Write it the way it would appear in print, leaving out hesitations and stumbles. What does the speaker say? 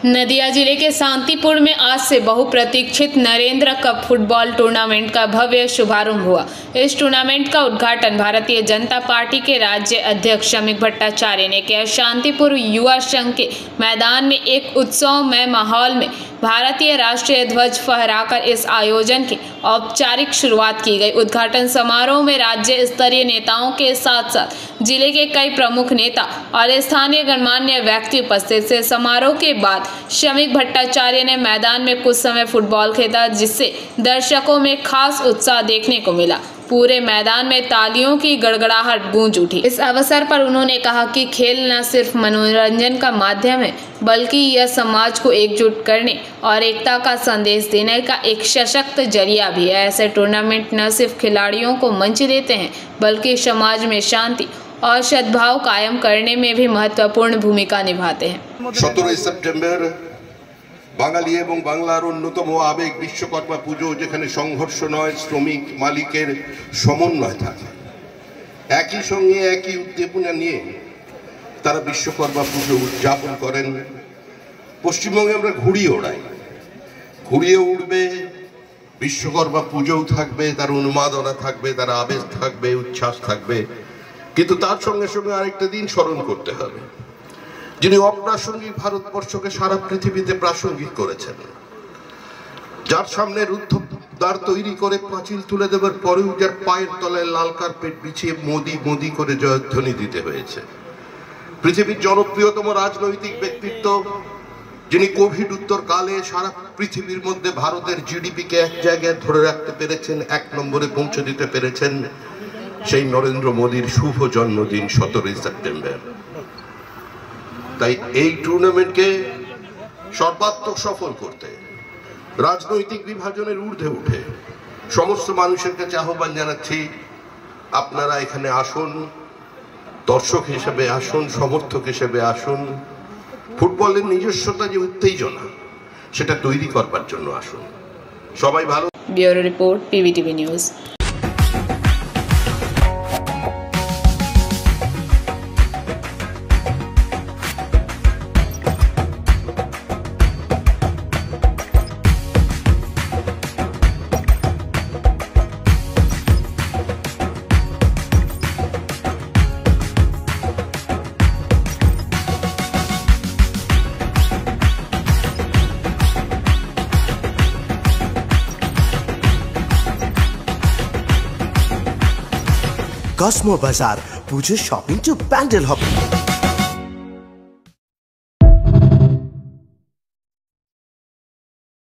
नदिया जिले के शांतिपुर में आज से बहुप्रतीक्षित नरेंद्र कप फुटबॉल टूर्नामेंट का भव्य शुभारंभ हुआ। इस टूर्नामेंट का उद्घाटन भारतीय जनता पार्टी के राज्य अध्यक्ष शमीक भट्टाचार्य ने किया। शांतिपुर युवा संघ के मैदान में एक उत्सवमय माहौल में भारतीय राष्ट्रीय ध्वज फहराकर इस आयोजन की औपचारिक शुरुआत की गई। उद्घाटन समारोह में राज्य स्तरीय नेताओं के साथ साथ जिले के कई प्रमुख नेता और स्थानीय गणमान्य व्यक्ति उपस्थित थे। समारोह के बाद शमीक भट्टाचार्य ने मैदान में कुछ समय फुटबॉल खेला, जिससे दर्शकों में खास उत्साह देखने को मिला। पूरे मैदान में तालियों की गड़गड़ाहट गूंज उठी। इस अवसर पर उन्होंने कहा कि खेल न सिर्फ मनोरंजन का माध्यम है, बल्कि यह समाज को एकजुट करने और एकता का संदेश देने का एक सशक्त जरिया भी है। ऐसे टूर्नामेंट न सिर्फ खिलाड़ियों को मंच देते हैं, बल्कि समाज में शांति और सद्भाव कायम करने में भी महत्वपूर्ण भूमिका निभाते हैं। 17 सेप्टेम्बर বাঙালি এবং বাংলার অন্যতম আবেগ বিশ্বকর্মা পুজো, যেখানে সংঘর্ষ নয়, শ্রমিক মালিকের সমন্বয় থাকে। একই সঙ্গে একই উদ্দীপনা নিয়ে তারা বিশ্বকর্মা পুজো উদযাপন করেন। পশ্চিমবঙ্গে আমরা ঘুড়ি ওড়াই, ঘুড়িয়ে উড়বে, বিশ্বকর্মা পুজোও থাকবে, তার উন্মাদনা থাকবে, তার আবেগ থাকবে, উচ্ছ্বাস থাকবে। কিন্তু তার সঙ্গে সঙ্গে আরেকটা দিন স্মরণ করতে হবে, যিনি অপ্রাসঙ্গিক ভারতবর্ষকে সারা পৃথিবীতে প্রাসঙ্গিক করেছেন, যার সামনে রুদ্ধদ্বার তৈরি করে পাঁচিল তুলে দেবার পরেও যার পায়ের তলায় লাল কার্পেট বিছিয়ে মোদি মোদি করে জয়ধ্বনি দিতে হয়েছে। পৃথিবীর জনপ্রিয়তম রাজনৈতিক ব্যক্তিত্ব, যিনি কোভিড উত্তর কালে সারা পৃথিবীর মধ্যে ভারতের জিডিপিকে এক জায়গায় ধরে রাখতে পেরেছেন, 1 নম্বরে পৌঁছে দিতে পেরেছেন, সেই নরেন্দ্র মোদীর শুভ জন্মদিন 17 সেপ্টেম্বর। তাই এই টুর্নামেন্টকে সর্বাত্মক সফল করতে রাজনৈতিক বিভাজনের ঊর্ধ্বে উঠে সমস্ত মানুষের কাছে আহ্বান জানাচ্ছি, আপনারা এখানে আসুন, দর্শক হিসেবে আসুন, সমর্থক হিসেবে আসুন। ফুটবলের নিজস্বতা যে উত্তেজনা, সেটা তৈরি করবার জন্য আসুন। সবাই ভালো। Bureau report, PVTV news. Cosmo বাজার পুজোর শপিং টু প্যান্ডেল হবে।